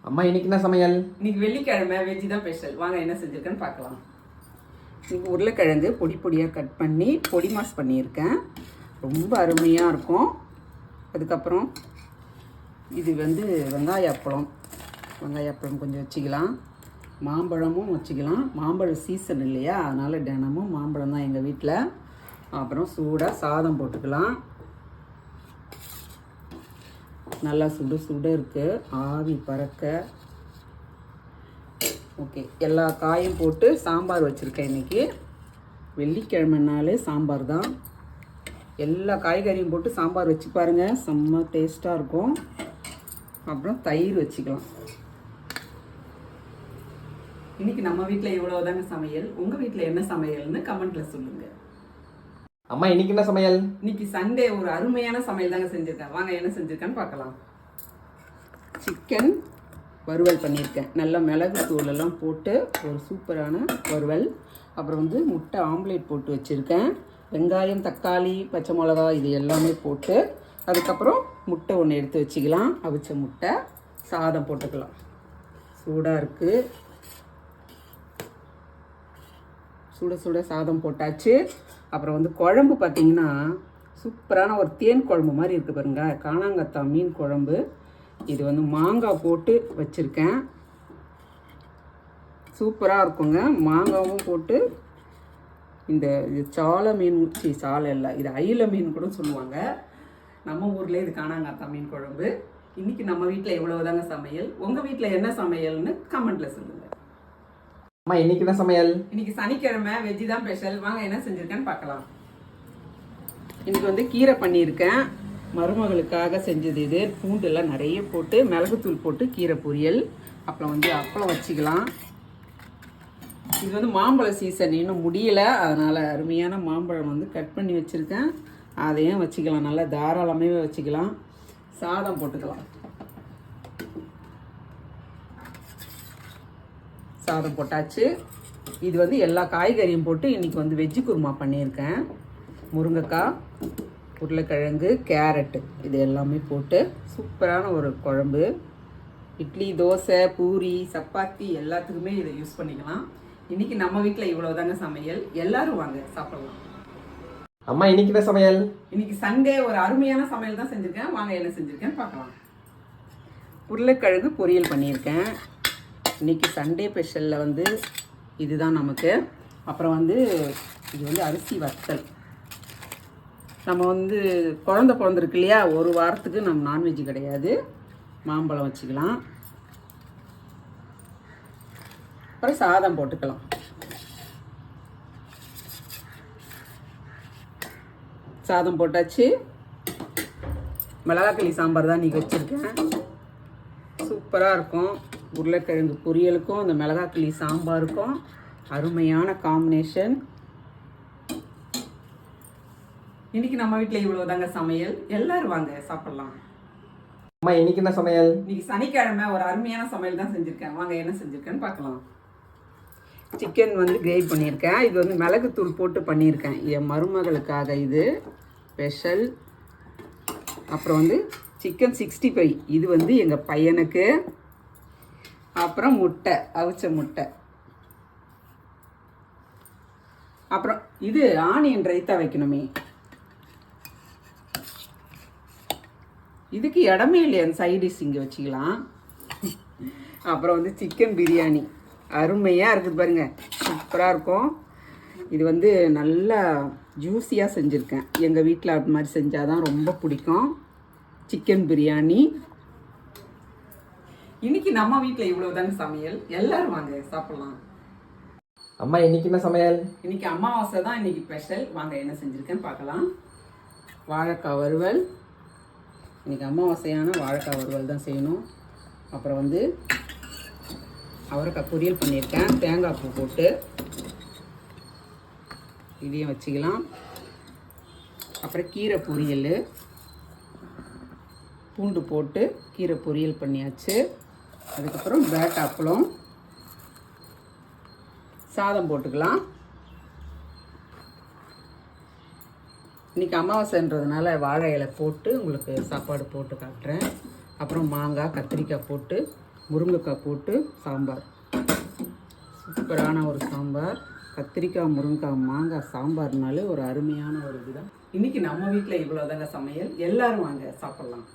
அம்மா இன்னைக்கு என்ன சமையல்? இன்னைக்கு வெள்ளிக்கிழமை வெஜ்ஜு தான் ஸ்பெஷல். வாங்க என்ன செஞ்சுருக்கேன்னு பார்க்கலாம். இன்னைக்கு உருளைக்கிழங்கு பொடி பொடியாக கட் பண்ணி பொடி மாஸ் பண்ணியிருக்கேன். ரொம்ப அருமையாக இருக்கும். அதுக்கப்புறம் இது வெங்காய அப்பளம் கொஞ்சம் வச்சுக்கலாம். மாம்பழமும் வச்சுக்கலாம். மாம்பழம் சீசன் இல்லையா, அதனால் தினமும் மாம்பழம் தான் எங்கள் வீட்டில். அப்புறம் சூடாக சாதம் போட்டுக்கலாம். நல்லா சுடு இருக்குது, ஆவி பறக்க. ஓகே, எல்லா காயும் போட்டு சாம்பார் வச்சுருக்கேன். இன்றைக்கி வெள்ளிக்கிழமைனாலே சாம்பார் தான். எல்லா காய்கறியும் போட்டு சாம்பார் வச்சு பாருங்கள், செம்ம டேஸ்ட்டாக இருக்கும். அப்புறம் தயிர் வச்சுக்கலாம். இன்றைக்கி நம்ம வீட்டில் இவ்வளோதாங்க சமையல். உங்கள் வீட்டில் என்ன சமையல்னு கமெண்ட்டில் சொல்லுங்கள். அம்மா இன்னைக்கு என்ன சமையல்? இன்னைக்கு சண்டே ஒரு அருமையான சமையல் தாங்க செஞ்சுருக்கேன். வாங்க என்ன செஞ்சுருக்கேன்னு பார்க்கலாம். சிக்கன் வறுவல் பண்ணியிருக்கேன். நல்லா மிளகு தூளெல்லாம் போட்டு ஒரு சூப்பரான வறுவல். அப்புறம் முட்டை ஆம்லேட் போட்டு வச்சுருக்கேன். வெங்காயம், தக்காளி, பச்சை மிளகா இது எல்லாமே போட்டு, அதுக்கப்புறம் முட்டை ஒன்று எடுத்து வச்சுக்கலாம். அவிச்ச முட்டை. சாதம் போட்டுக்கலாம். சூடாக இருக்குது. சுட சாதம் போட்டாச்சு. அப்புறம் குழம்பு பார்த்திங்கன்னா சூப்பரான ஒரு தேன் குழம்பு மாதிரி இருக்குது பாருங்க. காணாங்கத்தான் மீன் குழம்பு. இது மாங்காய் போட்டு வச்சுருக்கேன். சூப்பராக இருக்குங்க. மாங்காவும் போட்டு இது சாலை மீன், சாலை இல்லை, இது அயில மீன் கூட சொல்லுவாங்க. நம்ம ஊரில் இது காணாங்கத்தான் மீன் குழம்பு. இன்றைக்கி நம்ம வீட்டில் இவ்வளவுதாங்க சமையல். உங்கள் வீட்டில் என்ன சமையல்னு கமெண்ட்டில் சொல்லுங்கள். அம்மா இன்னைக்கு என்ன சமையல்? இன்னைக்கு சனிக்கிழமை வெஜ்ஜு தான் ஸ்பெஷல். வாங்க என்ன செஞ்சுருக்கேன்னு பார்க்கலாம். இன்னைக்கு கீரை பண்ணியிருக்கேன். மருமகளுக்காக செஞ்சது இது. பூண்டெல்லாம் நிறைய போட்டு மிளகுத்தூள் போட்டு கீரை பொரியல். அப்புறம் அப்பளம் வச்சுக்கலாம். இது மாம்பழ சீசன் இன்னும் முடியலை, அதனால் அருமையான மாம்பழம் கட் பண்ணி வச்சுருக்கேன். அதையும் வச்சுக்கலாம். நல்லா தாராளமாகவே வச்சுக்கலாம். சாதம் போட்டுக்கலாம். சாதம் போட்டாச்சு. இது எல்லா காய்கறியும் போட்டு இன்றைக்கி வெஜ்ஜு குருமா பண்ணியிருக்கேன். முருங்கைக்காய், உருளைக்கிழங்கு, கேரட்டு இது எல்லாமே போட்டு சூப்பரான ஒரு குழம்பு. இட்லி, தோசை, பூரி, சப்பாத்தி எல்லாத்துக்குமே இதை யூஸ் பண்ணிக்கலாம். இன்றைக்கி நம்ம வீட்டில் இவ்வளோதாங்க சமையல். எல்லோரும் வாங்க சாப்பிடலாம். அம்மா இன்னைக்கு என்ன சமையல்? இன்றைக்கி சண்டே ஒரு அருமையான சமையல் தான் செஞ்சுருக்கேன். வாங்க என்ன செஞ்சுருக்கேன்னு பார்க்கலாம். உருளைக்கிழங்கு பொரியல் பண்ணியிருக்கேன். இன்றைக்கி சண்டே ஸ்பெஷலில் இதுதான் நமக்கு. அப்புறம் இது அரிசி வத்தல். நம்ம குழந்த பிறந்திருக்கு இல்லையா, ஒரு வாரத்துக்கு நம்ம நான்வெஜ் கிடையாது. மாம்பழம் வச்சுக்கலாம். அப்புறம் சாதம் போட்டுக்கலாம். சாதம் போட்டாச்சு. மிளகாக்களி சாம்பார் தான் இன்றைக்கி வச்சுருக்கேன். சூப்பராக இருக்கும். உருளைக்கிழங்கு பொரியலுக்கும் அந்த மிளகாக்களி சாம்பாருக்கும் அருமையான காம்பினேஷன். இன்னைக்கு நம்ம வீட்டில் இவ்வளோதாங்க சமையல். எல்லாரும் வாங்க சாப்பிடலாம். அம்மா இன்னைக்கு என்ன சமையல்? இன்னைக்கு சனிக்கிழமை ஒரு அருமையான சமையல் தான் செஞ்சுருக்கேன். வாங்க என்ன செஞ்சுருக்கேன்னு பார்க்கலாம். சிக்கன் கிரேவி பண்ணியிருக்கேன். இது மிளகுத்தூள் போட்டு பண்ணியிருக்கேன். என் மருமகளுக்காக இது ஸ்பெஷல். அப்புறம் சிக்கன் 65 இது எங்கள் பையனுக்கு. அப்புறம் முட்டை, அவிச்ச முட்டை. அப்புறம் இது ஆனியன் ரைத்தா வைக்கணுமே, இதுக்கு இடமே இல்லையா, அந்த சைடிஷ் இங்கே வச்சுக்கலாம். அப்புறம் சிக்கன் பிரியாணி அருமையாக இருக்குது பாருங்க, சூப்பராக இருக்கும். இது நல்லா ஜூஸியாக செஞ்சுருக்கேன். எங்கள் வீட்டில் அது மாதிரி செஞ்சால் தான் ரொம்ப பிடிக்கும். சிக்கன் பிரியாணி. இன்னைக்கு நம்ம வீட்டில் இவ்வளவுதாங்க சமையல். எல்லாரும் வாங்க சாப்பிடலாம். அம்மா இன்னைக்கு என்ன சமையல்? இன்னைக்கு அமாவாசை தான் இன்னைக்கு ஸ்பெஷல். வாங்க என்ன செஞ்சுருக்கேன்னு பார்க்கலாம். வாழைக்காய் வறுவல். இன்னைக்கு அமாவாசையான வாழைக்காய் வறுவல் தான் செய்யணும். அப்புறம் அவரைக்காய் பொரியல் பண்ணியிருக்கேன். தேங்காய் பூ போட்டு இதையும் வச்சுக்கலாம். அப்புறம் கீரை பொரியல், பூண்டு போட்டு கீரை பொரியல் பண்ணியாச்சு. அதுக்கப்புறம் பேட் அப்பளம், சாதம் போட்டுக்கலாம். இன்றைக்கி அமாவாசைன்றதுனால வாழை இலை போட்டு உங்களுக்கு சாப்பாடு போட்டு காட்டுறேன். அப்புறம் மாங்காய், கத்திரிக்காய் போட்டு முருங்கைக்காய் போட்டு சாம்பார். சூப்பரான ஒரு சாம்பார். கத்திரிக்காய், முருங்கைக்காய், மாங்காய் சாம்பார்னாலே ஒரு அருமையான ஒரு இதுதான். இன்றைக்கி நம்ம வீட்டில் இவ்வளோதாங்க சமையல். எல்லோரும் வாங்க சாப்பிட்லாம்.